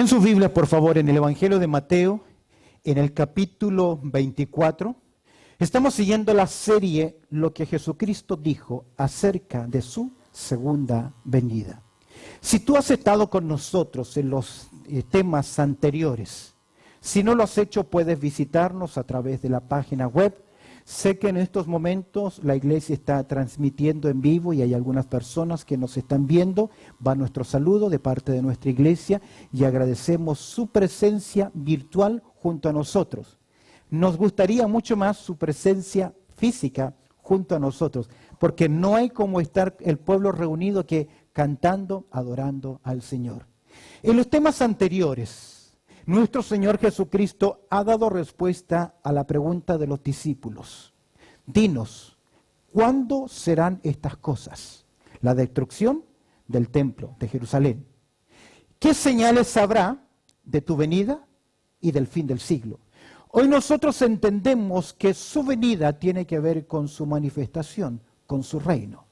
Abran sus Biblias, por favor, en el Evangelio de Mateo, en el capítulo 24. Estamos siguiendo la serie Lo que Jesucristo dijo acerca de su segunda venida. Si tú has estado con nosotros en los temas anteriores, si no lo has hecho, puedes visitarnos a través de la página web. Sé que en estos momentos la iglesia está transmitiendo en vivo y hay algunas personas que nos están viendo. Va nuestro saludo de parte de nuestra iglesia y agradecemos su presencia virtual junto a nosotros. Nos gustaría mucho más su presencia física junto a nosotros, porque no hay como estar el pueblo reunido que cantando, adorando al Señor. En los temas anteriores, nuestro Señor Jesucristo ha dado respuesta a la pregunta de los discípulos. Dinos, ¿cuándo serán estas cosas? La destrucción del templo de Jerusalén. ¿Qué señales habrá de tu venida y del fin del siglo? Hoy nosotros entendemos que su venida tiene que ver con su manifestación, con su reino.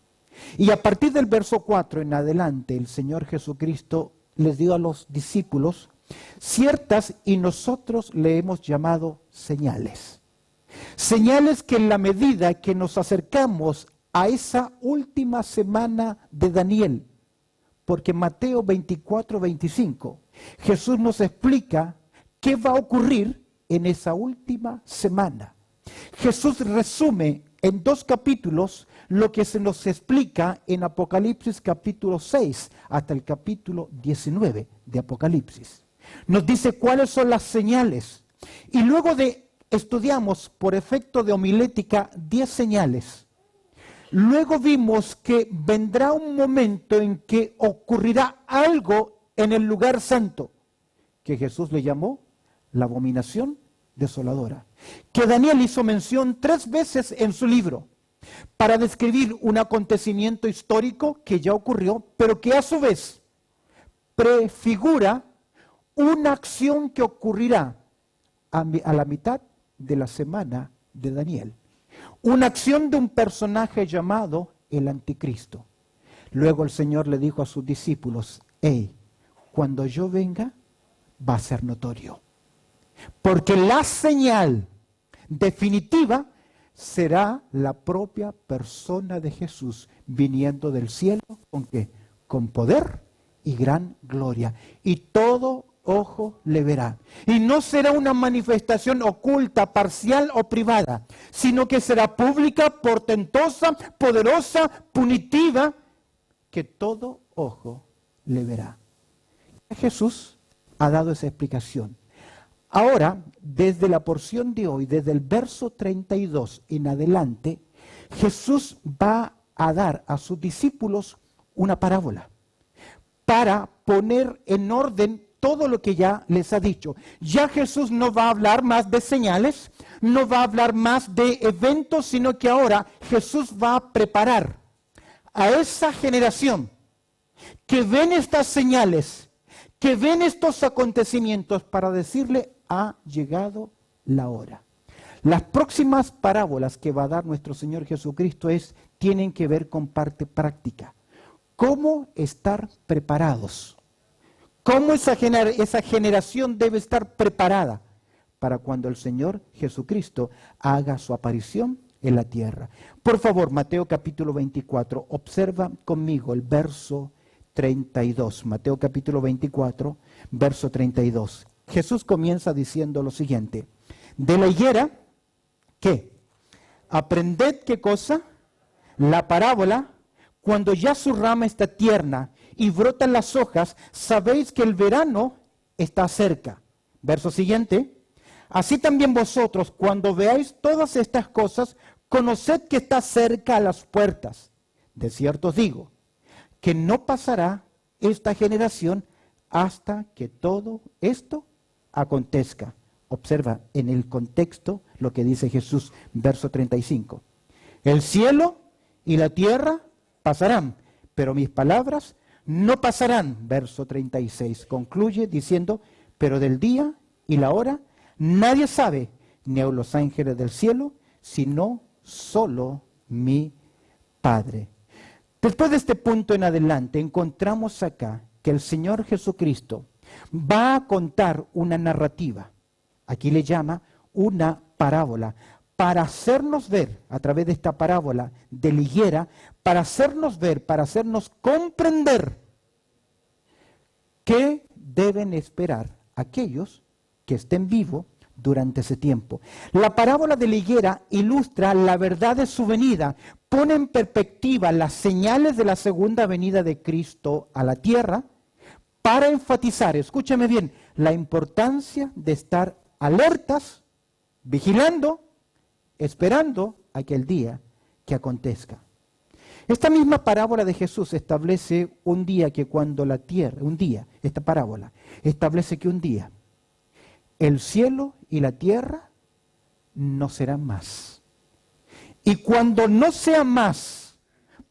Y a partir del verso 4 en adelante, el Señor Jesucristo les dio a los discípulos ciertas, y nosotros le hemos llamado señales. Señales que en la medida que nos acercamos a esa última semana de Daniel, porque Mateo 24, 25, Jesús nos explica qué va a ocurrir en esa última semana. Jesús resume en 2 capítulos lo que se nos explica en Apocalipsis capítulo 6 hasta el capítulo 19 de Apocalipsis. Nos dice cuáles son las señales. Y luego estudiamos por efecto de homilética 10 señales. Luego vimos que vendrá un momento en que ocurrirá algo en el lugar santo, que Jesús le llamó la abominación desoladora, que Daniel hizo mención 3 veces en su libro, para describir un acontecimiento histórico que ya ocurrió, pero que a su vez prefigura una acción que ocurrirá a la mitad de la semana de Daniel. Una acción de un personaje llamado el Anticristo. Luego el Señor le dijo a sus discípulos, cuando yo venga va a ser notorio. Porque la señal definitiva será la propia persona de Jesús viniendo del cielo. ¿Con qué? Con poder y gran gloria. Y todo ojo le verá. Y no será una manifestación oculta, parcial o privada, sino que será pública, portentosa, poderosa, punitiva, que todo ojo le verá. Jesús ha dado esa explicación. Ahora, desde la porción de hoy, desde el verso 32 en adelante, Jesús va a dar a sus discípulos una parábola para poner en orden todo lo que ya les ha dicho. Ya Jesús no va a hablar más de señales, no va a hablar más de eventos, sino que ahora Jesús va a preparar a esa generación que ven estas señales, que ven estos acontecimientos, para decirle, ha llegado la hora. Las próximas parábolas que va a dar nuestro Señor Jesucristo tienen que ver con parte práctica. ¿Cómo estar preparados? ¿Cómo esa generación debe estar preparada para cuando el Señor Jesucristo haga su aparición en la tierra? Por favor, Mateo capítulo 24, observa conmigo el verso 32. Mateo capítulo 24, verso 32. Jesús comienza diciendo lo siguiente. De la higuera, ¿qué? Aprended, ¿qué cosa? La parábola, cuando ya su rama está tierna y brotan las hojas, sabéis que el verano está cerca. Verso siguiente. Así también vosotros, cuando veáis todas estas cosas, conoced que está cerca a las puertas. De cierto os digo, que no pasará esta generación hasta que todo esto acontezca. Observa en el contexto lo que dice Jesús, verso 35. El cielo y la tierra pasarán, pero mis palabras no pasarán. Verso 36 concluye diciendo, pero del día y la hora nadie sabe, ni aun los ángeles del cielo, sino solo mi Padre. Después de este punto en adelante, encontramos acá que el Señor Jesucristo va a contar una narrativa. Aquí le llama una parábola, para hacernos ver, a través de esta parábola de la higuera, para hacernos ver, para hacernos comprender qué deben esperar aquellos que estén vivos durante ese tiempo. La parábola de la higuera ilustra la verdad de su venida, pone en perspectiva las señales de la segunda venida de Cristo a la tierra, para enfatizar, escúchame bien, la importancia de estar alertas, vigilando, esperando aquel día que acontezca. Esta misma parábola de Jesús establece un día que cuando la tierra, esta parábola establece que un día el cielo y la tierra no serán más. Y cuando no sea más,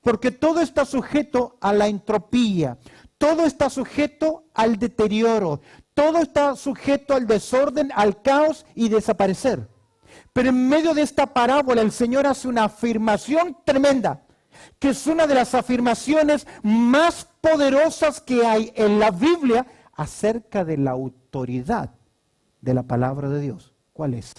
porque todo está sujeto a la entropía, todo está sujeto al deterioro, todo está sujeto al desorden, al caos y desaparecer. Pero en medio de esta parábola el Señor hace una afirmación tremenda, que es una de las afirmaciones más poderosas que hay en la Biblia acerca de la autoridad de la palabra de Dios. ¿Cuál es?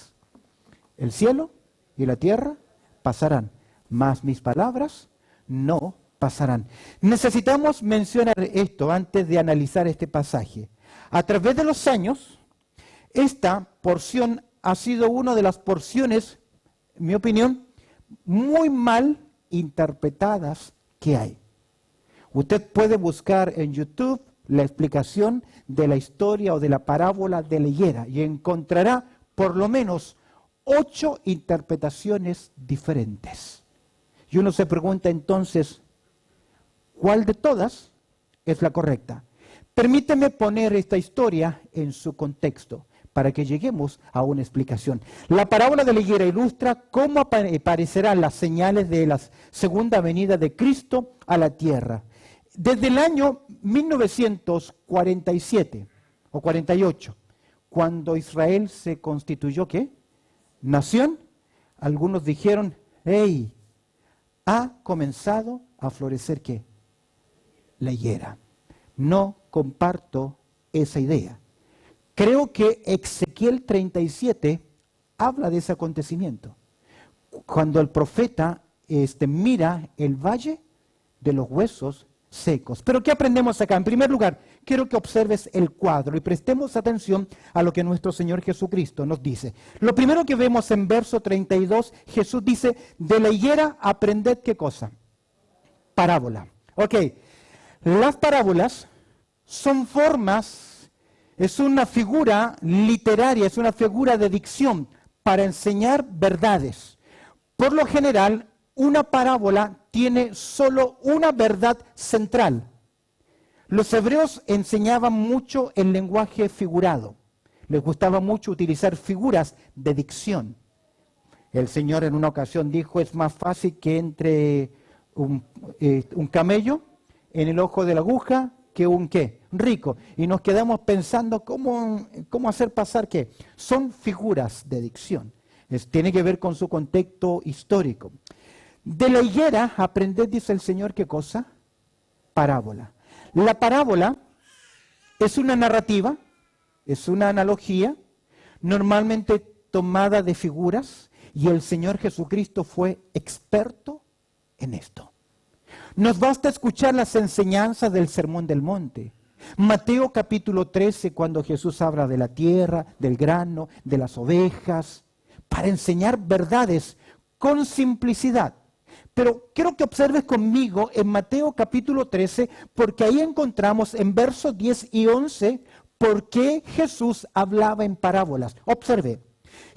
El cielo y la tierra pasarán, mas mis palabras no pasarán. Necesitamos mencionar esto antes de analizar este pasaje. A través de los años, esta porción ha sido una de las porciones, en mi opinión, muy mal interpretadas que hay. Usted puede buscar en YouTube la explicación de la historia o de la parábola de la higuera y encontrará por lo menos 8 interpretaciones diferentes. Y uno se pregunta entonces, ¿cuál de todas es la correcta? Permíteme poner esta historia en su contexto para que lleguemos a una explicación. La parábola de la higuera ilustra cómo aparecerán las señales de la segunda venida de Cristo a la tierra. Desde el año 1947 o 48, cuando Israel se constituyó, ¿qué? Nación, algunos dijeron, hey, ha comenzado a florecer, ¿qué? La higuera. No comparto esa idea. Creo que Ezequiel 37 habla de ese acontecimiento. Cuando el profeta mira el valle de los huesos secos. Pero ¿qué aprendemos acá? En primer lugar, quiero que observes el cuadro y prestemos atención a lo que nuestro Señor Jesucristo nos dice. Lo primero que vemos en verso 32, Jesús dice, de la higuera aprended ¿qué cosa? Parábola. Ok, las parábolas son formas, es una figura literaria, es una figura de dicción para enseñar verdades. Por lo general, una parábola tiene solo una verdad central. Los hebreos enseñaban mucho el lenguaje figurado. Les gustaba mucho utilizar figuras de dicción. El Señor en una ocasión dijo, es más fácil que entre un camello en el ojo de la aguja que un ¿qué? Rico. Y nos quedamos pensando cómo hacer pasar ¿qué? Son figuras de dicción. Tiene que ver con su contexto histórico. De la higuera aprended, dice el Señor, ¿qué cosa? Parábola. La parábola es una narrativa, es una analogía, normalmente tomada de figuras, y el Señor Jesucristo fue experto en esto. Nos basta escuchar las enseñanzas del Sermón del Monte. Mateo capítulo 13, cuando Jesús habla de la tierra, del grano, de las ovejas, para enseñar verdades con simplicidad. Pero quiero que observes conmigo en Mateo capítulo 13, porque ahí encontramos en versos 10 y 11 por qué Jesús hablaba en parábolas. Observe,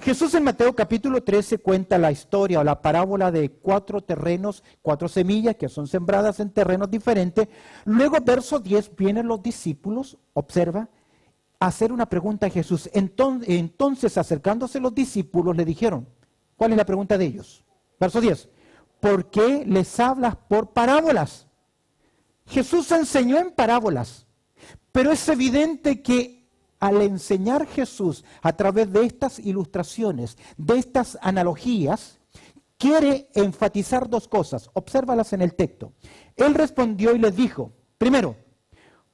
Jesús en Mateo capítulo 13 cuenta la historia o la parábola de 4 terrenos, 4 semillas que son sembradas en terrenos diferentes. Luego, verso 10, vienen los discípulos, observa, a hacer una pregunta a Jesús. Entonces, acercándose los discípulos, le dijeron, ¿cuál es la pregunta de ellos? Verso 10. ¿Por qué les hablas por parábolas? Jesús enseñó en parábolas, pero es evidente que al enseñar Jesús a través de estas ilustraciones, de estas analogías, quiere enfatizar 2 cosas. Obsérvalas en el texto. Él respondió y les dijo, primero,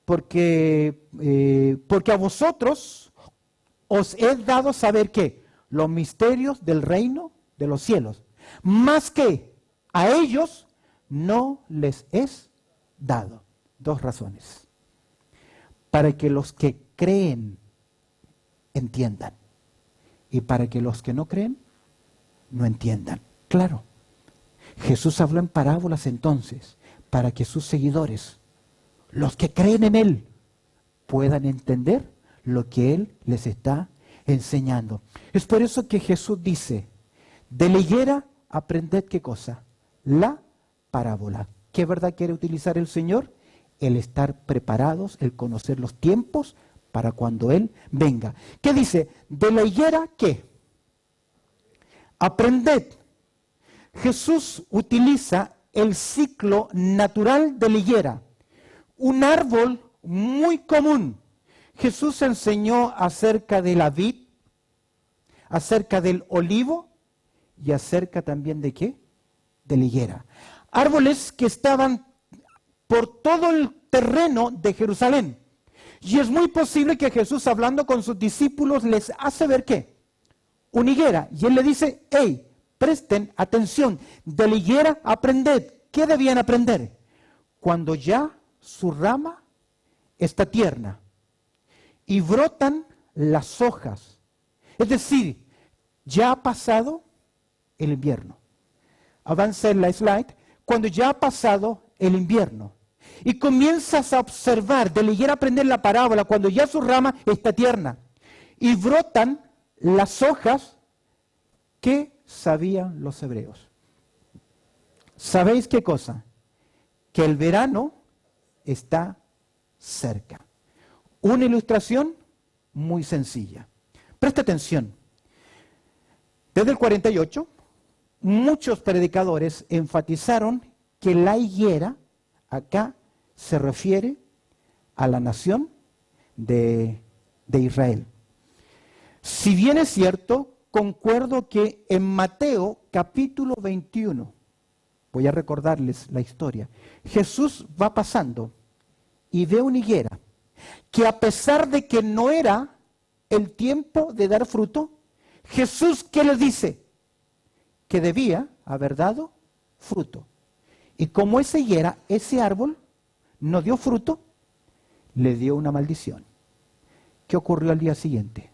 porque a vosotros os he dado saber que los misterios del reino de los cielos, más que a ellos no les es dado. Dos razones. Para que los que creen entiendan y para que los que no creen no entiendan. Claro, Jesús habló en parábolas entonces para que sus seguidores, los que creen en Él, puedan entender lo que Él les está enseñando. Es por eso que Jesús dice, de la higuera aprended ¿qué cosa? La parábola. ¿Qué verdad quiere utilizar el Señor? El estar preparados, el conocer los tiempos para cuando Él venga. ¿Qué dice? De la higuera ¿qué? Aprended. Jesús utiliza el ciclo natural de la higuera, un árbol muy común. Jesús enseñó acerca de la vid, acerca del olivo y acerca también de ¿qué? De la higuera. Árboles que estaban por todo el terreno de Jerusalén. Y es muy posible que Jesús, hablando con sus discípulos, les hace ver ¿qué? Una higuera. Y Él le dice, hey, presten atención, de la higuera aprended. ¿Qué debían aprender? Cuando ya su rama está tierna y brotan las hojas. Es decir, ya ha pasado el invierno. Avanza en la slide. Cuando ya ha pasado el invierno y comienzas a observar, de la higuera aprender la parábola, cuando ya su rama está tierna y brotan las hojas, ¿qué sabían los hebreos? ¿Sabéis qué cosa? Que el verano está cerca. Una ilustración muy sencilla. Presta atención. Desde el 48, muchos predicadores enfatizaron que la higuera acá se refiere a la nación de Israel. Si bien es cierto, concuerdo que en Mateo capítulo 21, voy a recordarles la historia, Jesús va pasando y ve una higuera que a pesar de que no era el tiempo de dar fruto, Jesús, ¿qué les dice? Que debía haber dado fruto. Y como esa higuera, ese árbol, no dio fruto, le dio una maldición. ¿Qué ocurrió al día siguiente?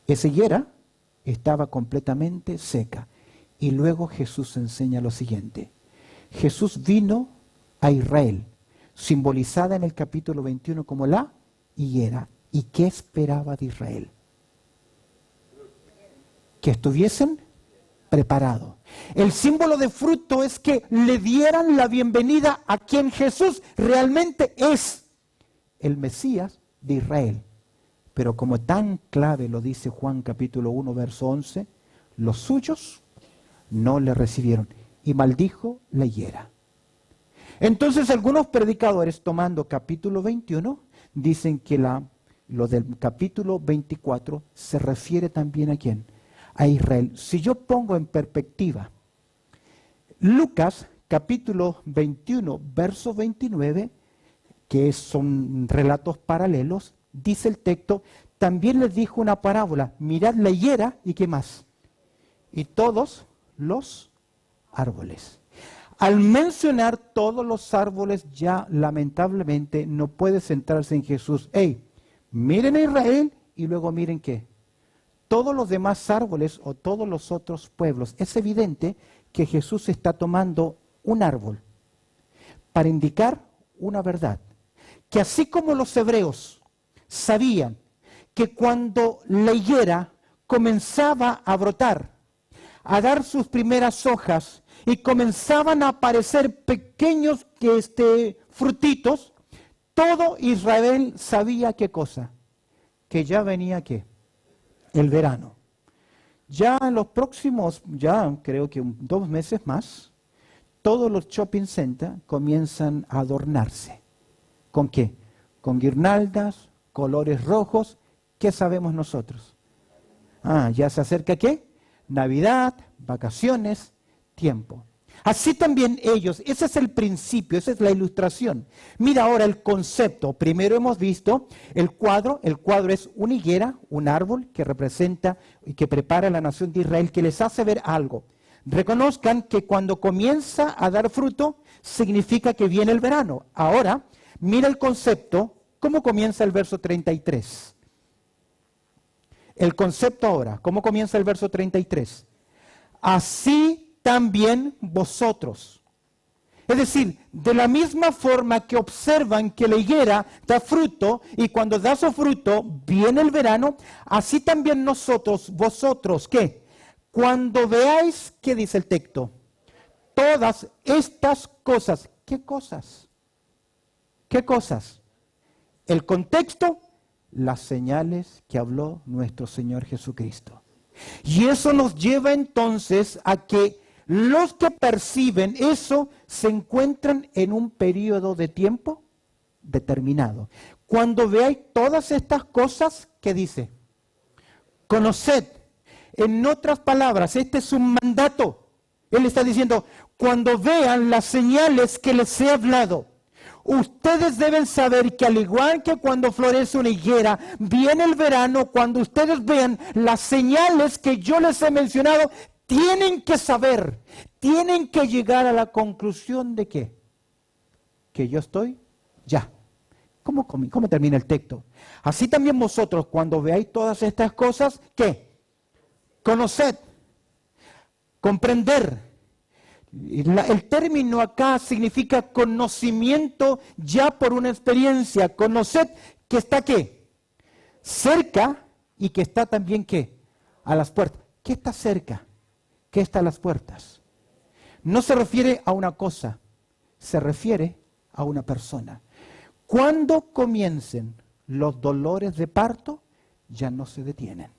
Esa higuera estaba completamente seca. Y luego Jesús enseña lo siguiente. Jesús vino a Israel, simbolizada en el capítulo 21 como la higuera. ¿Y qué esperaba de Israel? Que estuviesen preparados. El símbolo de fruto es que le dieran la bienvenida a quien Jesús realmente es, el Mesías de Israel. Pero como tan clave lo dice Juan capítulo 1, verso 11, los suyos no le recibieron y maldijo la higuera. Entonces algunos predicadores, tomando capítulo 21, dicen que lo del capítulo 24 se refiere también ¿a quién? A Israel. Si yo pongo en perspectiva Lucas capítulo 21, verso 29, que son relatos paralelos, dice el texto, también les dijo una parábola, mirad la higuera y qué más, y todos los árboles. Al mencionar todos los árboles, ya lamentablemente no puede centrarse en Jesús. Hey, miren a Israel y luego miren qué. Todos los demás árboles o todos los otros pueblos. Es evidente que Jesús está tomando un árbol para indicar una verdad. Que así como los hebreos sabían que cuando la higuera comenzaba a brotar, a dar sus primeras hojas y comenzaban a aparecer pequeños frutitos, todo Israel sabía qué cosa, que ya venía ¿qué? El verano. Ya en los próximos, ya creo que 2 meses más, todos los shopping centers comienzan a adornarse. ¿Con qué? Con guirnaldas, colores rojos. ¿Qué sabemos nosotros? Ya se acerca ¿qué? Navidad, vacaciones, tiempo. Así también ellos, ese es el principio, esa es la ilustración. Mira ahora el concepto. Primero hemos visto el cuadro es una higuera, un árbol que representa y que prepara a la nación de Israel, que les hace ver algo. Reconozcan que cuando comienza a dar fruto, significa que viene el verano. Ahora, mira el concepto, ¿cómo comienza el verso 33? El concepto ahora, ¿cómo comienza el verso 33? Así también vosotros. Es decir, de la misma forma que observan que la higuera da fruto y cuando da su fruto viene el verano, así también nosotros, vosotros, ¿qué? Cuando veáis, ¿qué dice el texto? Todas estas cosas. ¿Qué cosas? ¿Qué cosas? El contexto, las señales que habló nuestro Señor Jesucristo. Y eso nos lleva entonces a que los que perciben eso se encuentran en un periodo de tiempo determinado. Cuando veáis todas estas cosas, ¿qué dice? Conoced. En otras palabras, este es un mandato. Él está diciendo, cuando vean las señales que les he hablado, ustedes deben saber que al igual que cuando florece una higuera, viene el verano, cuando ustedes vean las señales que yo les he mencionado, tienen que saber, tienen que llegar a la conclusión de ¿qué? Que yo estoy ya. ¿Cómo termina el texto? Así también vosotros, cuando veáis todas estas cosas, ¿qué? Conoced, comprender. El término acá significa conocimiento ya por una experiencia. Conoced que está ¿qué? Cerca y que está también ¿qué? A las puertas. ¿Qué está cerca? ¿Qué está a las puertas? No se refiere a una cosa, se refiere a una persona. Cuando comiencen los dolores de parto, ya no se detienen.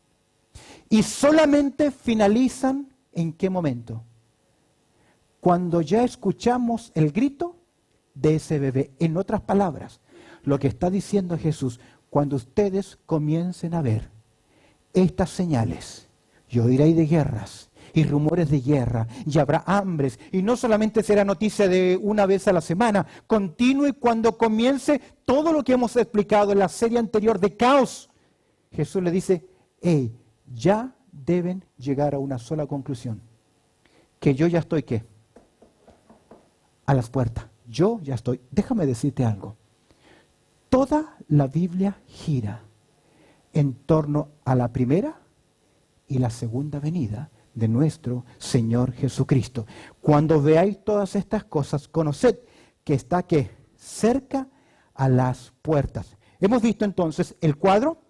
Y solamente finalizan ¿en qué momento? Cuando ya escuchamos el grito de ese bebé. En otras palabras, lo que está diciendo Jesús, cuando ustedes comiencen a ver estas señales, y oiréis de guerras y rumores de guerra, y habrá hambres, y no solamente será noticia de una vez a la semana, continúe cuando comience todo lo que hemos explicado en la serie anterior de caos. Jesús le dice, hey, ya deben llegar a una sola conclusión, que yo ya estoy, ¿qué? A las puertas. Yo ya estoy. Déjame decirte algo. Toda la Biblia gira en torno a la primera y la segunda venida de nuestro Señor Jesucristo. Cuando veáis todas estas cosas, conoced que está ¿qué? Cerca a las puertas. Hemos visto entonces el cuadro,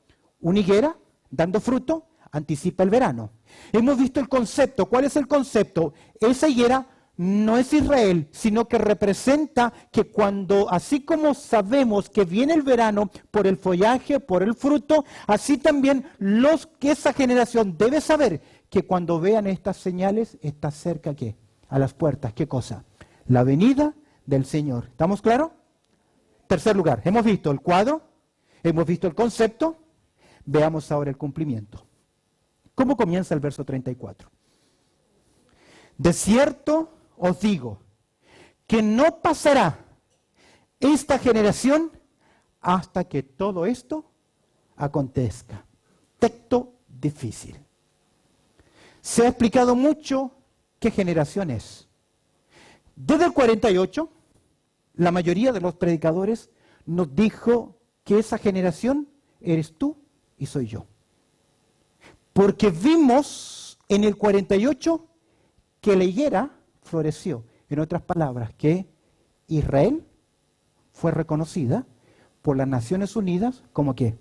una higuera dando fruto, anticipa el verano. Hemos visto el concepto. ¿Cuál es el concepto? Esa higuera no es Israel, sino que representa que cuando, así como sabemos que viene el verano por el follaje, por el fruto, así también que esa generación debe saber que cuando vean estas señales, está cerca ¿qué? A las puertas. ¿Qué cosa? La venida del Señor. ¿Estamos claros? Tercer lugar, hemos visto el cuadro, hemos visto el concepto, veamos ahora el cumplimiento. ¿Cómo comienza el verso 34? De cierto os digo que no pasará esta generación hasta que todo esto acontezca. Texto difícil. Se ha explicado mucho qué generación es. Desde el 48, la mayoría de los predicadores nos dijo que esa generación eres tú y soy yo. Porque vimos en el 48 que la higuera floreció. En otras palabras, que Israel fue reconocida por las Naciones Unidas como ¿qué?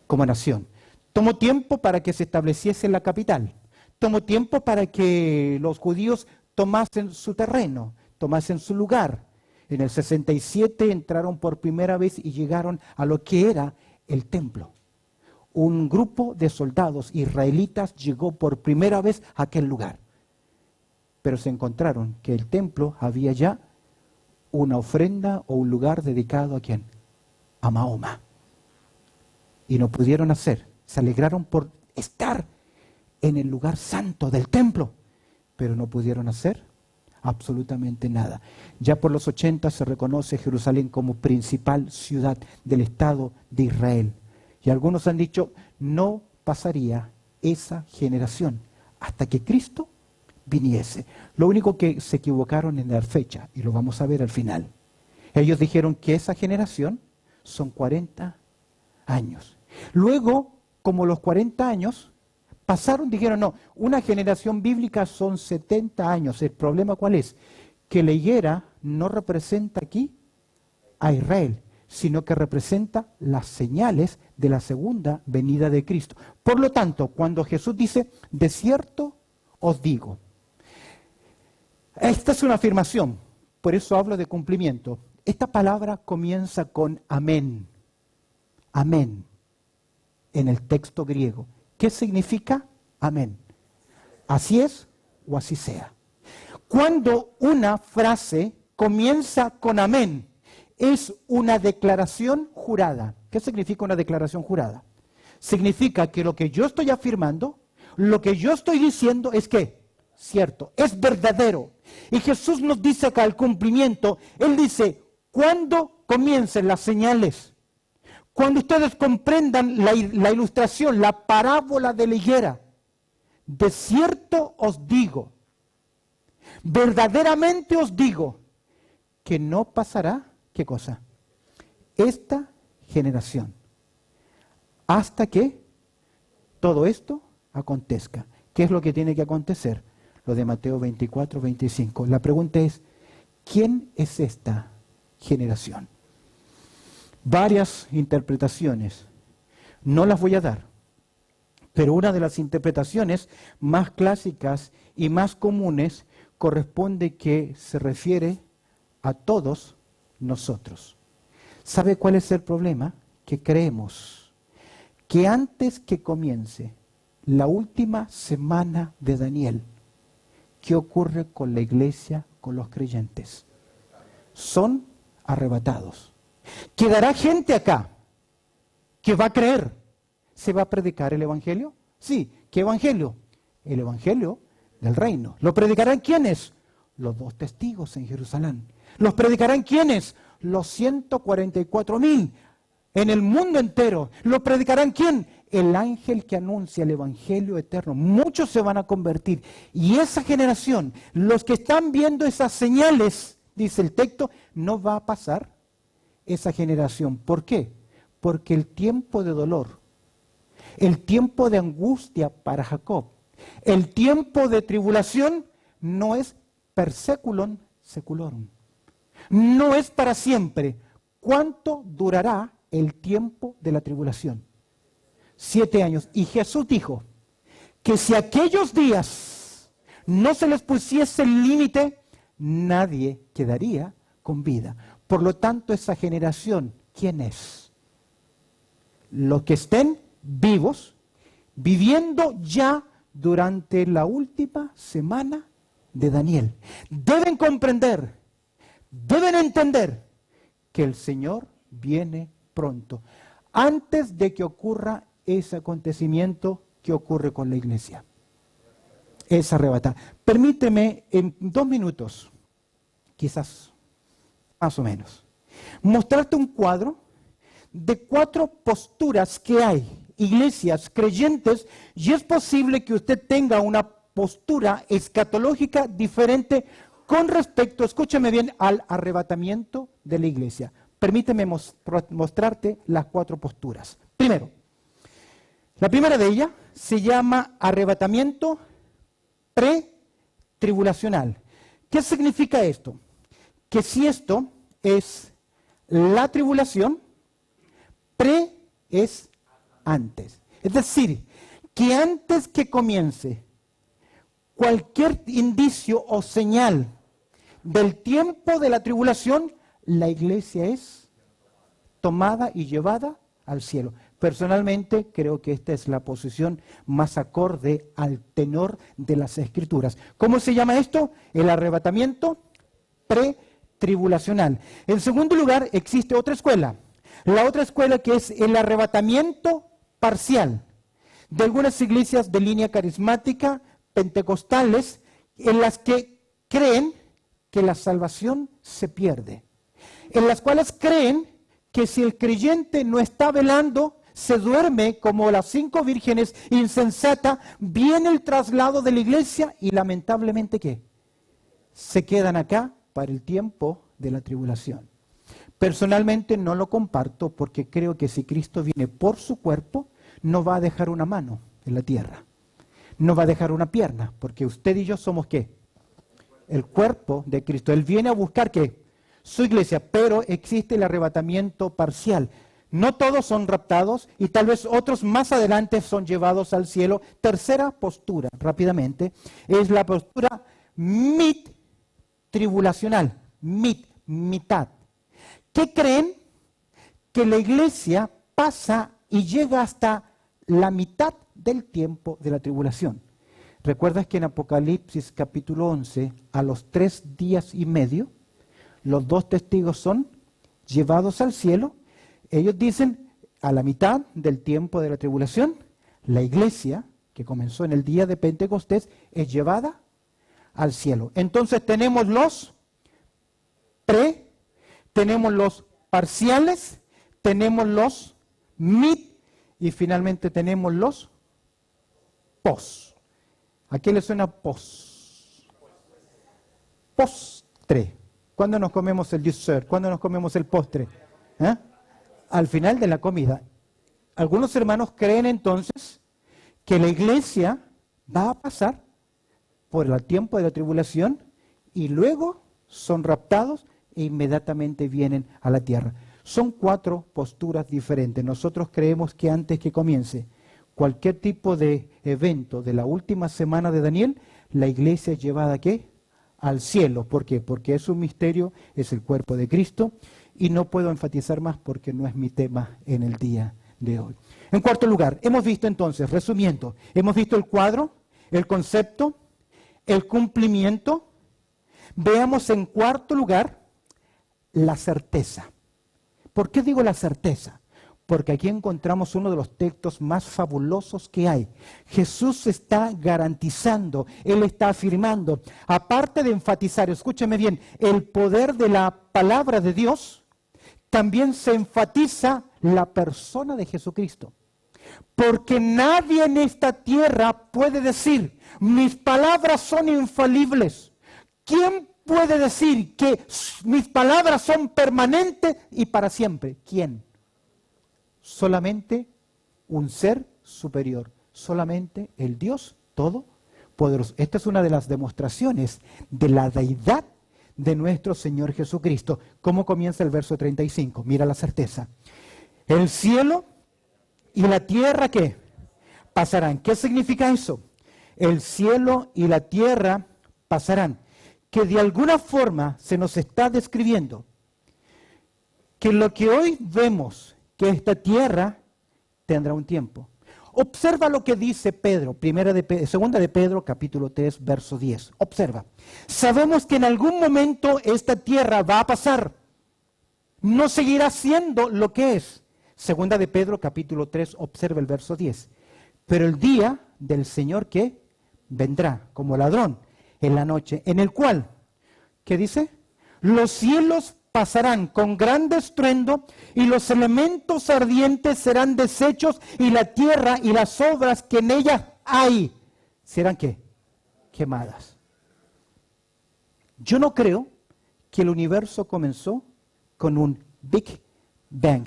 Como nación. Tomó tiempo para que se estableciese la capital. Tomó tiempo para que los judíos tomasen su terreno, tomasen su lugar. En el 67 entraron por primera vez y llegaron a lo que era el templo. Un grupo de soldados israelitas llegó por primera vez a aquel lugar. Pero se encontraron que el templo había ya una ofrenda o un lugar dedicado ¿a quién? A Mahoma. Y no pudieron hacer. Se alegraron por estar en el lugar santo del templo, pero no pudieron hacer Absolutamente nada. Ya por los 80 se reconoce Jerusalén como principal ciudad del Estado de Israel. Y algunos han dicho, no pasaría esa generación hasta que Cristo viniese. Lo único que se equivocaron en la fecha, y lo vamos a ver al final. Ellos dijeron que esa generación son 40 años. Luego, como los 40 años pasaron, dijeron, no, una generación bíblica son 70 años. ¿El problema cuál es? Que la higuera no representa aquí a Israel, sino que representa las señales de la segunda venida de Cristo. Por lo tanto, cuando Jesús dice, de cierto os digo, esta es una afirmación, por eso hablo de cumplimiento. Esta palabra comienza con amén, amén, en el texto griego. ¿Qué significa amén? Así es o así sea. Cuando una frase comienza con amén, es una declaración jurada. ¿Qué significa una declaración jurada? Significa que lo que yo estoy afirmando, lo que yo estoy diciendo es que cierto, es verdadero. Y Jesús nos dice acá el cumplimiento. Él dice, cuando comiencen las señales, cuando ustedes comprendan la ilustración, la parábola de la higuera, de cierto os digo, verdaderamente os digo, que no pasará, ¿qué cosa? Esta generación, hasta que todo esto acontezca. ¿Qué es lo que tiene que acontecer? Lo de Mateo 24, 25. La pregunta es, ¿quién es esta generación? Varias interpretaciones. No las voy a dar, pero una de las interpretaciones más clásicas y más comunes corresponde que se refiere a todos nosotros. ¿Sabe cuál es el problema? Que creemos que antes que comience la última semana de Daniel, ¿qué ocurre con la iglesia, con los creyentes? Son arrebatados. ¿Quedará gente acá que va a creer? ¿Se va a predicar el evangelio? Sí. ¿Qué evangelio? El evangelio del reino. ¿Lo predicarán quiénes? Los 2 testigos en Jerusalén. ¿Los predicarán quiénes? Los 144,000 en el mundo entero. ¿Lo predicarán quién? El ángel que anuncia el evangelio eterno. Muchos se van a convertir. Y esa generación, los que están viendo esas señales, dice el texto, no va a pasar esa generación. ¿Por qué? Porque el tiempo de dolor, el tiempo de angustia para Jacob, el tiempo de tribulación no es per seculum seculorum. No es para siempre. ¿Cuánto durará el tiempo de la tribulación? 7 años. Y Jesús dijo que si aquellos días no se les pusiese el límite, nadie quedaría con vida. Por lo tanto, esa generación, ¿quién es? Los que estén vivos, viviendo ya durante la última semana de Daniel. Deben comprender, deben entender que el Señor viene pronto. Antes de que ocurra ese acontecimiento que ocurre con la iglesia. Es arrebatar. Permíteme en 2 minutos, quizás más o menos, mostrarte un cuadro de 4 posturas que hay, iglesias creyentes, y es posible que usted tenga una postura escatológica diferente con respecto, escúchame bien, al arrebatamiento de la iglesia. Permíteme mostrarte las 4 posturas. Primero, la primera de ellas se llama arrebatamiento pretribulacional. ¿Qué significa esto? Que si esto es la tribulación, pre es antes. Es decir, que antes que comience cualquier indicio o señal del tiempo de la tribulación, la iglesia es tomada y llevada al cielo. Personalmente creo que esta es la posición más acorde al tenor de las Escrituras. ¿Cómo se llama esto? El arrebatamiento pretribulacional. En segundo lugar, existe otra escuela. La otra escuela que es el arrebatamiento parcial. De algunas iglesias de línea carismática, pentecostales, en las que creen que la salvación se pierde, en las cuales creen que si el creyente no está velando, se duerme como las 5 vírgenes insensatas, viene el traslado de la iglesia y lamentablemente ¿qué? Se quedan acá para el tiempo de la tribulación. Personalmente no lo comparto porque creo que si Cristo viene por su cuerpo, no va a dejar una mano en la tierra. No va a dejar una pierna, porque usted y yo somos ¿qué? El cuerpo de Cristo. Él viene a buscar ¿qué? Su iglesia, pero existe el arrebatamiento parcial. No todos son raptados y tal vez otros más adelante son llevados al cielo. Tercera postura, rápidamente, es la postura tribulacional, mitad. ¿Qué creen? Que la iglesia pasa y llega hasta la mitad del tiempo de la tribulación. ¿Recuerdas que en Apocalipsis capítulo 11, a los 3 días y medio, los 2 testigos son llevados al cielo? Ellos dicen, a la mitad del tiempo de la tribulación, la iglesia, que comenzó en el día de Pentecostés, es llevada al cielo. Entonces tenemos los tenemos los parciales, tenemos los y finalmente tenemos los pos. ¿A qué le suena pos? Postre. ¿Cuándo nos comemos el dessert? ¿Cuándo nos comemos el postre? Al final de la comida. Algunos hermanos creen entonces que la iglesia va a pasar por el tiempo de la tribulación y luego son raptados e inmediatamente vienen a la tierra. Son 4 posturas diferentes. Nosotros creemos que antes que comience cualquier tipo de evento de la última semana de Daniel, la iglesia es llevada ¿a qué? Al cielo. ¿Por qué? Porque es un misterio, es el cuerpo de Cristo y no puedo enfatizar más porque no es mi tema en el día de hoy. En cuarto lugar, hemos visto entonces, resumiendo, hemos visto el cuadro, el concepto, el cumplimiento. Veamos en cuarto lugar la certeza. ¿Por qué digo la certeza? Porque aquí encontramos uno de los textos más fabulosos que hay. Jesús está garantizando, Él está afirmando, aparte de enfatizar, escúcheme bien, el poder de la palabra de Dios, también se enfatiza la persona de Jesucristo. Porque nadie en esta tierra puede decir, mis palabras son infalibles. ¿Quién puede decir que mis palabras son permanentes y para siempre? ¿Quién? Solamente un ser superior, solamente el Dios Todopoderoso. Esta es una de las demostraciones de la deidad de nuestro Señor Jesucristo. ¿Cómo comienza el verso 35? Mira la certeza. El cielo y la tierra, ¿qué? Pasarán. ¿Qué significa eso? El cielo y la tierra pasarán. Que de alguna forma se nos está describiendo que lo que hoy vemos, que esta tierra tendrá un tiempo. Observa lo que dice Pedro, segunda de Pedro, capítulo 3, verso 10. Observa. Sabemos que en algún momento esta tierra va a pasar. No seguirá siendo lo que es. Segunda de Pedro, capítulo 3, observa el verso 10. Pero el día del Señor que vendrá como ladrón en la noche, en el cual, ¿qué dice? Los cielos pasarán con gran estruendo y los elementos ardientes serán deshechos y la tierra y las obras que en ella hay serán ¿qué? Quemadas. Yo no creo que el universo comenzó con un Big Bang,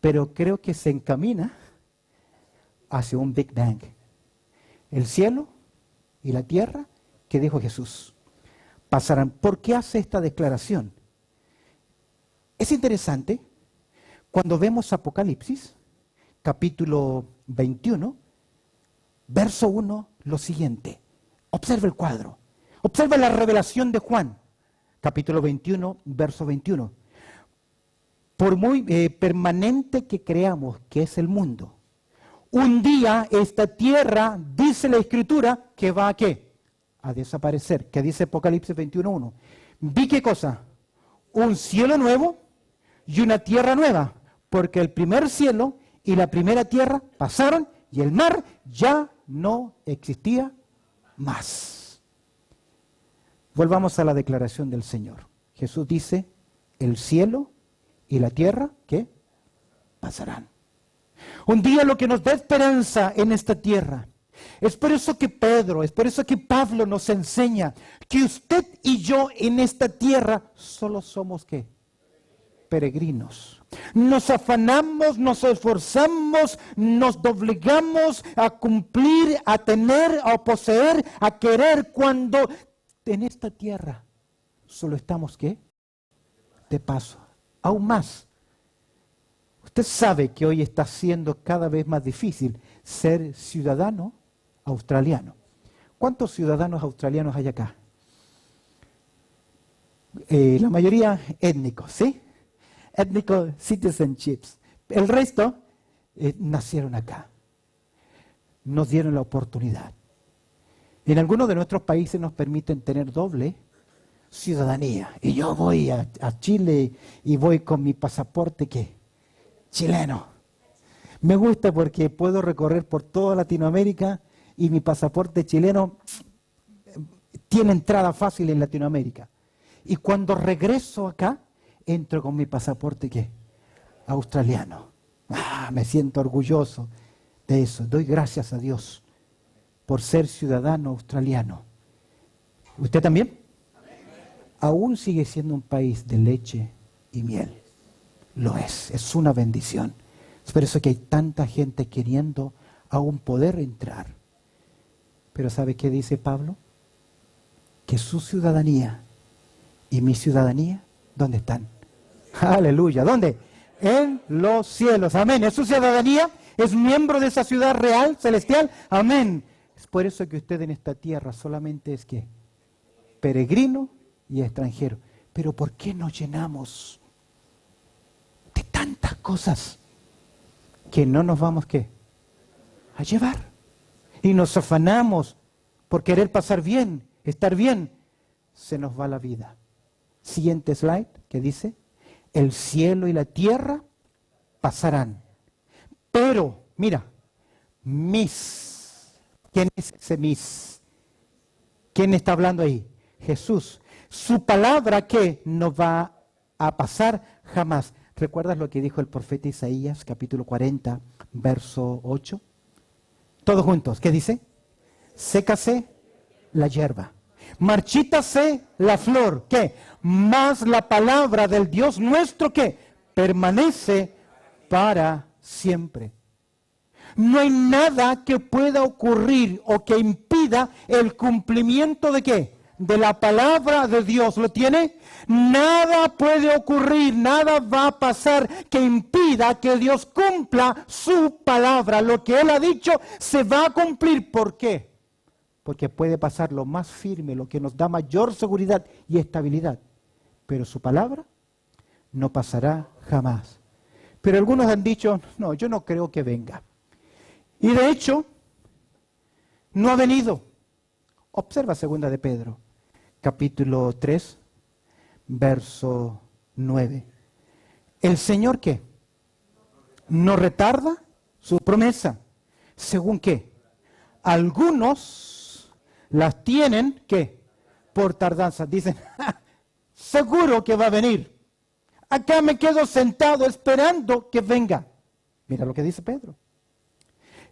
pero creo que se encamina hacia un Big Bang. El cielo y la tierra, que dijo Jesús, pasarán. ¿Por qué hace esta declaración? Es interesante cuando vemos Apocalipsis, capítulo 21, verso 1, lo siguiente. Observa el cuadro. Observa la revelación de Juan, capítulo 21, verso 21. Por muy permanente que creamos que es el mundo, un día esta tierra, dice la Escritura, que va a ¿qué? A desaparecer. ¿Qué dice Apocalipsis 21.1? Vi ¿qué cosa? Un cielo nuevo y una tierra nueva, porque el primer cielo y la primera tierra pasaron y el mar ya no existía más. Volvamos a la declaración del Señor. Jesús dice, el cielo y la tierra, ¿qué? Pasarán. Un día lo que nos da esperanza en esta tierra. Es por eso que Pedro, es por eso que Pablo nos enseña que usted y yo en esta tierra solo somos, ¿qué? Peregrinos. Nos afanamos, nos esforzamos, nos doblegamos a cumplir, a tener, a poseer, a querer, cuando en esta tierra solo estamos, ¿qué? De paso. Aún más. Usted sabe que hoy está siendo cada vez más difícil ser ciudadano australiano. ¿Cuántos ciudadanos australianos hay acá? La mayoría étnicos, ¿sí? Ethnic citizenships. El resto nacieron acá. Nos dieron la oportunidad. En algunos de nuestros países nos permiten tener doble ciudadanía. Y yo voy a Chile y voy con mi pasaporte, ¿qué? Chileno. Me gusta porque puedo recorrer por toda Latinoamérica y mi pasaporte chileno tiene entrada fácil en Latinoamérica. Y cuando regreso acá, entro con mi pasaporte, ¿qué? Australiano. Me siento orgulloso de eso. Doy gracias a Dios por ser ciudadano australiano. ¿Usted también? Aún sigue siendo un país de leche y miel. Lo es una bendición. Es por eso que hay tanta gente queriendo aún poder entrar. Pero ¿sabe qué dice Pablo? Que su ciudadanía y mi ciudadanía, ¿dónde están? Aleluya. ¿Dónde? En los cielos. Amén. ¿Es su ciudadanía? ¿Es miembro de esa ciudad real, celestial? Amén. Es por eso que usted en esta tierra solamente es, ¿qué? Peregrino y extranjero. Pero ¿por qué nos llenamos de tantas cosas que no nos vamos, ¿qué? A llevar? Y nos afanamos por querer pasar bien, estar bien. Se nos va la vida. Siguiente slide, que dice, el cielo y la tierra pasarán. Pero, mira, ¿quién es ese mis? ¿Quién está hablando ahí? Jesús. Su palabra, que no va a pasar jamás. ¿Recuerdas lo que dijo el profeta Isaías, capítulo 40, verso 8? Todos juntos, ¿qué dice? Sécase la hierba, marchítase la flor, ¿qué? Mas la palabra del Dios nuestro, ¿qué? Permanece para siempre. No hay nada que pueda ocurrir o que impida el cumplimiento de ¿qué? De la palabra de Dios. ¿Lo tiene? Nada puede ocurrir, nada va a pasar que impida que Dios cumpla su palabra. Lo que Él ha dicho se va a cumplir. ¿Por qué? Porque puede pasar lo más firme, lo que nos da mayor seguridad y estabilidad. Pero su palabra no pasará jamás. Pero algunos han dicho, no, yo no creo que venga. Y de hecho, no ha venido. Observa 2 de Pedro, capítulo 3, verso 9. ¿El Señor qué? No retarda su promesa. ¿Según qué? Algunos las tienen, ¿qué? Por tardanza. Dicen, seguro que va a venir. Acá me quedo sentado esperando que venga. Mira lo que dice Pedro.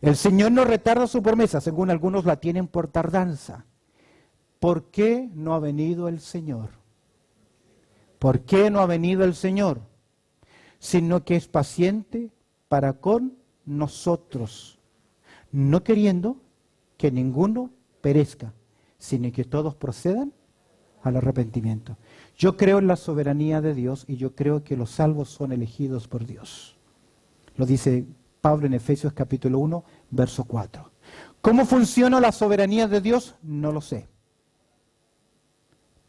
El Señor no retarda su promesa, según algunos la tienen por tardanza. ¿Por qué no ha venido el Señor? ¿Por qué no ha venido el Señor? Sino que es paciente para con nosotros, no queriendo que ninguno perezca, sino que todos procedan al arrepentimiento. Yo creo en la soberanía de Dios y yo creo que los salvos son elegidos por Dios. Lo dice Pablo en Efesios capítulo 1, verso 4. ¿Cómo funciona la soberanía de Dios? No lo sé.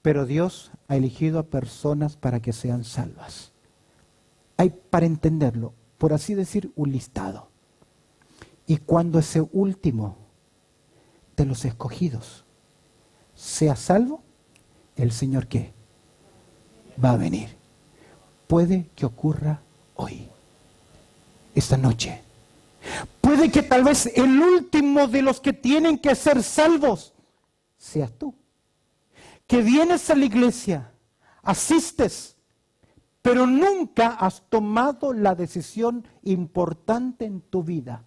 Pero Dios ha elegido a personas para que sean salvas. Hay, para entenderlo, por así decir, un listado. Y cuando ese último de los escogidos sea salvo, el Señor ¿qué? Va a venir. Puede que ocurra hoy, esta noche. Puede que tal vez el último de los que tienen que ser salvos seas tú. que vienes a la iglesia, asistes, pero nunca has tomado la decisión importante en tu vida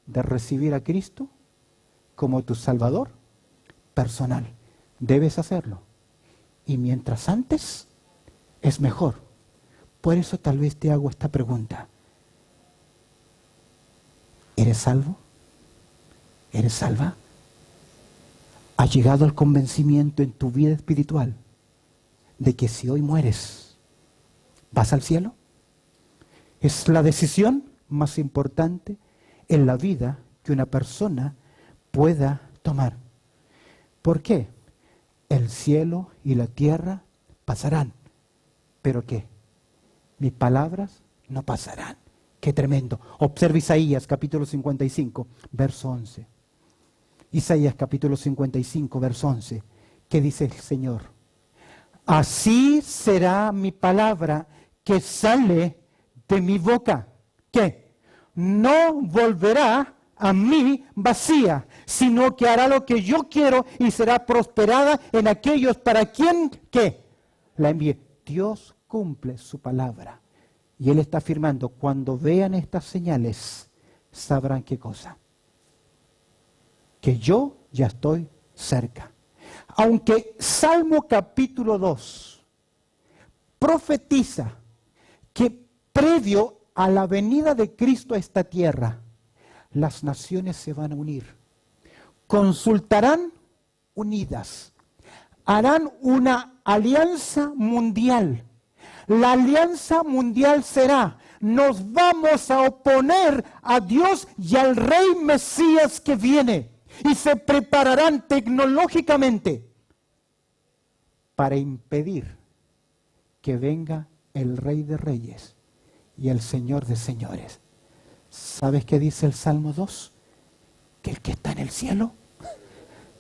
de recibir a Cristo como tu Salvador personal. Debes hacerlo. Y mientras antes, es mejor. Por eso tal vez te hago esta pregunta. ¿Eres salvo? ¿Eres salva? ¿Has llegado al convencimiento en tu vida espiritual de que si hoy mueres, vas al cielo? Es la decisión más importante en la vida que una persona pueda tomar. ¿Por qué? El cielo y la tierra pasarán. ¿Pero qué? Mis palabras no pasarán. ¡Qué tremendo! Observa Isaías capítulo 55, verso 11. Isaías capítulo 55, verso 11. ¿Qué dice el Señor? Así será mi palabra que sale de mi boca. ¿Qué? No volverá a mí vacía, sino que hará lo que yo quiero y será prosperada en aquellos para quien, ¿qué? La envié. Dios cumple su palabra. Y Él está afirmando, cuando vean estas señales, sabrán qué cosa. Que yo ya estoy cerca. Aunque Salmo capítulo 2 profetiza que previo a la venida de Cristo a esta tierra, las naciones se van a unir, consultarán unidas, harán una alianza mundial. La alianza mundial será, nos vamos a oponer a Dios y al Rey Mesías que viene, y se prepararán tecnológicamente para impedir que venga el Rey de Reyes y el Señor de Señores. ¿Sabes qué dice el Salmo 2? Que el que está en el cielo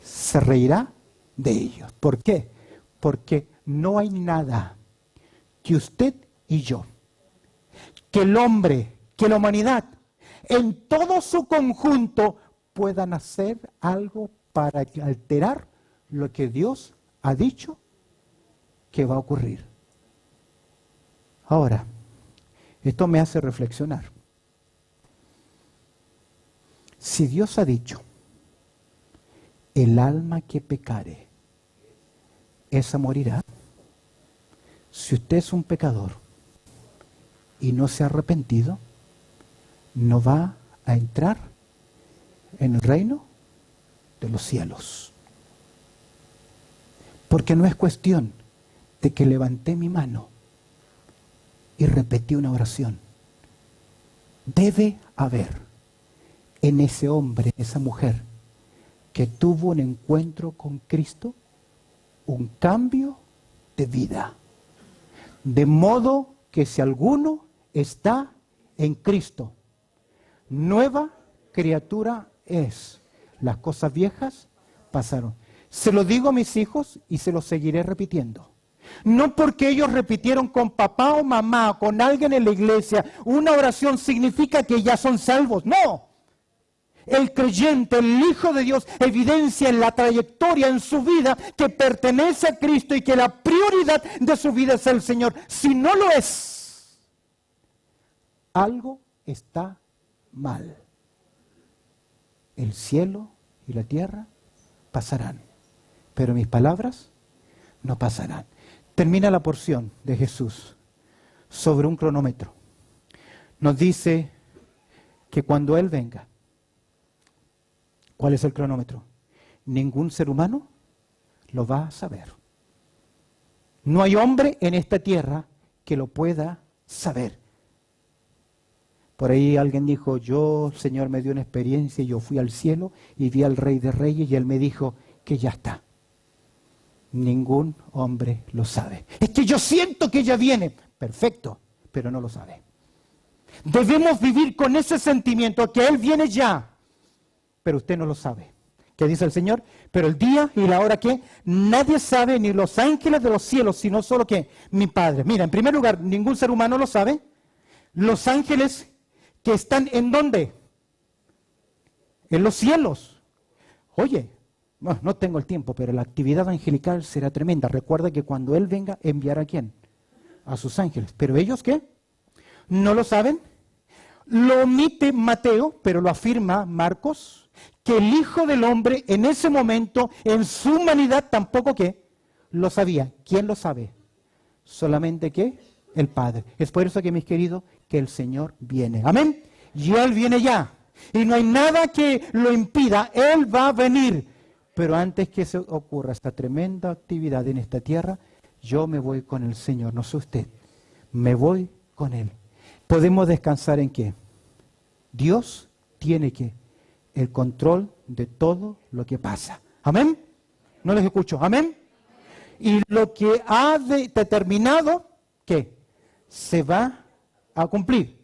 se reirá de ellos. ¿Por qué? Porque no hay nada que usted y yo, que el hombre, que la humanidad, en todo su conjunto, puedan hacer algo para alterar lo que Dios ha dicho que va a ocurrir. Ahora, esto me hace reflexionar. Si Dios ha dicho, el alma que pecare, esa morirá. Si usted es un pecador y no se ha arrepentido, no va a entrar en el reino de los cielos. Porque no es cuestión de que levanté mi mano y repetí una oración. Debe haber en ese hombre, esa mujer, que tuvo un encuentro con Cristo, un cambio de vida. De modo que si alguno está en Cristo, nueva criatura es. Las cosas viejas pasaron. Se lo digo a mis hijos y se lo seguiré repitiendo. No porque ellos repitieron con papá o mamá, con alguien en la iglesia, una oración significa que ya son salvos. No. El creyente, el Hijo de Dios, evidencia en la trayectoria, en su vida, que pertenece a Cristo y que la prioridad de su vida es el Señor. Si no lo es, algo está mal. El cielo y la tierra pasarán, pero mis palabras no pasarán. Termina la porción de Jesús sobre un cronómetro. Nos dice que cuando Él venga, ¿cuál es el cronómetro? Ningún ser humano lo va a saber. No hay hombre en esta tierra que lo pueda saber. Por ahí alguien dijo, el Señor me dio una experiencia y yo fui al cielo y vi al Rey de Reyes y Él me dijo que ya está. Ningún hombre lo sabe. Es que yo siento que ya viene. Perfecto, pero no lo sabe. Debemos vivir con ese sentimiento que Él viene ya. Pero usted no lo sabe. ¿Qué dice el Señor? Pero el día y la hora que nadie sabe, ni los ángeles de los cielos, sino solo que mi Padre. Mira, en primer lugar, ningún ser humano lo sabe. Los ángeles que están ¿en dónde? En los cielos. Oye, Bueno, no tengo el tiempo, pero la actividad angelical será tremenda. Recuerda que cuando Él venga, ¿enviará a quién? A sus ángeles. ¿Pero ellos qué? ¿No lo saben? Lo omite Mateo, pero lo afirma Marcos, que el Hijo del Hombre en ese momento, en su humanidad, tampoco ¿qué? Lo sabía. ¿Quién lo sabe? Solamente ¿qué? El Padre. Es por eso que, mis queridos, que el Señor viene. Amén. Y Él viene ya. Y no hay nada que lo impida. Él va a venir. Pero antes que se ocurra esta tremenda actividad en esta tierra, yo me voy con el Señor. No sé usted. Me voy con Él. ¿Podemos descansar en qué? Dios tiene que el control de todo lo que pasa. ¿Amén? No les escucho. ¿Amén? Y lo que ha determinado, ¿qué? Se va a cumplir.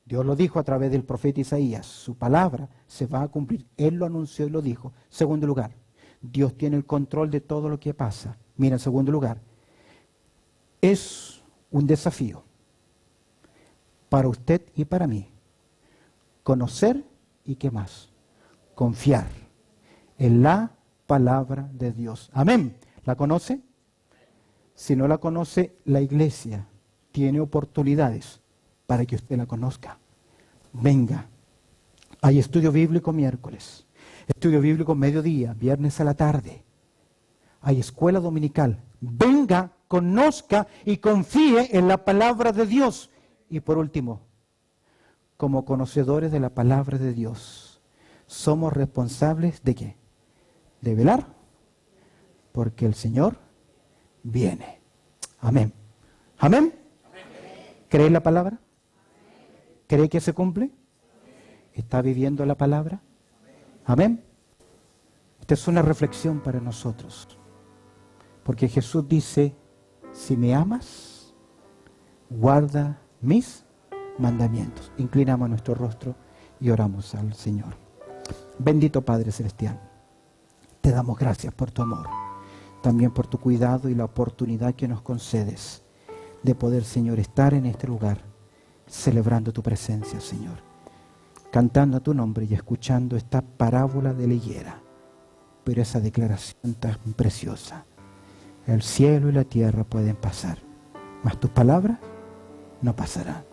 Dios lo dijo a través del profeta Isaías. Su palabra se va a cumplir. Él lo anunció y lo dijo. Segundo lugar, Dios tiene el control de todo lo que pasa. Mira, en segundo lugar, es un desafío para usted y para mí. Conocer y ¿qué más? Confiar en la palabra de Dios. Amén. ¿La conoce? Si no la conoce, la iglesia tiene oportunidades para que usted la conozca. Venga. Hay estudio bíblico miércoles, estudio bíblico mediodía, viernes a la tarde. Hay escuela dominical. Venga, conozca y confíe en la palabra de Dios. Y por último, como conocedores de la palabra de Dios, somos responsables ¿de qué? De velar, porque el Señor viene. Amén. Amén. ¿Cree la palabra? ¿Cree que se cumple? ¿Está viviendo la palabra? Amén. Esta es una reflexión para nosotros. Porque Jesús dice, si me amas, guarda mis mandamientos. Inclinamos nuestro rostro y oramos al Señor. Bendito Padre Celestial, te damos gracias por tu amor, también por tu cuidado y la oportunidad que nos concedes de poder, Señor, estar en este lugar celebrando tu presencia, Señor, cantando a tu nombre y escuchando esta parábola de la higuera, pero esa declaración tan preciosa. El cielo y la tierra pueden pasar, mas tus palabras no pasarán.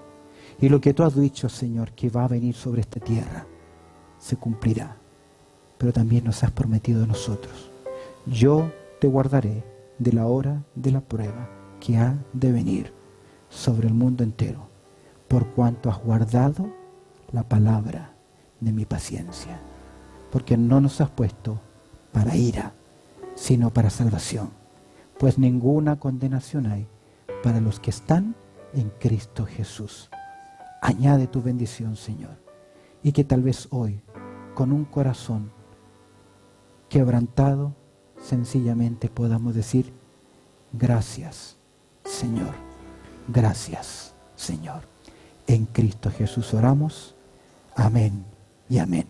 Y lo que tú has dicho, Señor, que va a venir sobre esta tierra, se cumplirá. Pero también nos has prometido a nosotros, yo te guardaré de la hora de la prueba que ha de venir sobre el mundo entero, por cuanto has guardado la palabra de mi paciencia. Porque no nos has puesto para ira, sino para salvación. Pues ninguna condenación hay para los que están en Cristo Jesús. Añade tu bendición, Señor, y que tal vez hoy, con un corazón quebrantado, sencillamente podamos decir, gracias, Señor, gracias, Señor. En Cristo Jesús oramos. Amén y amén.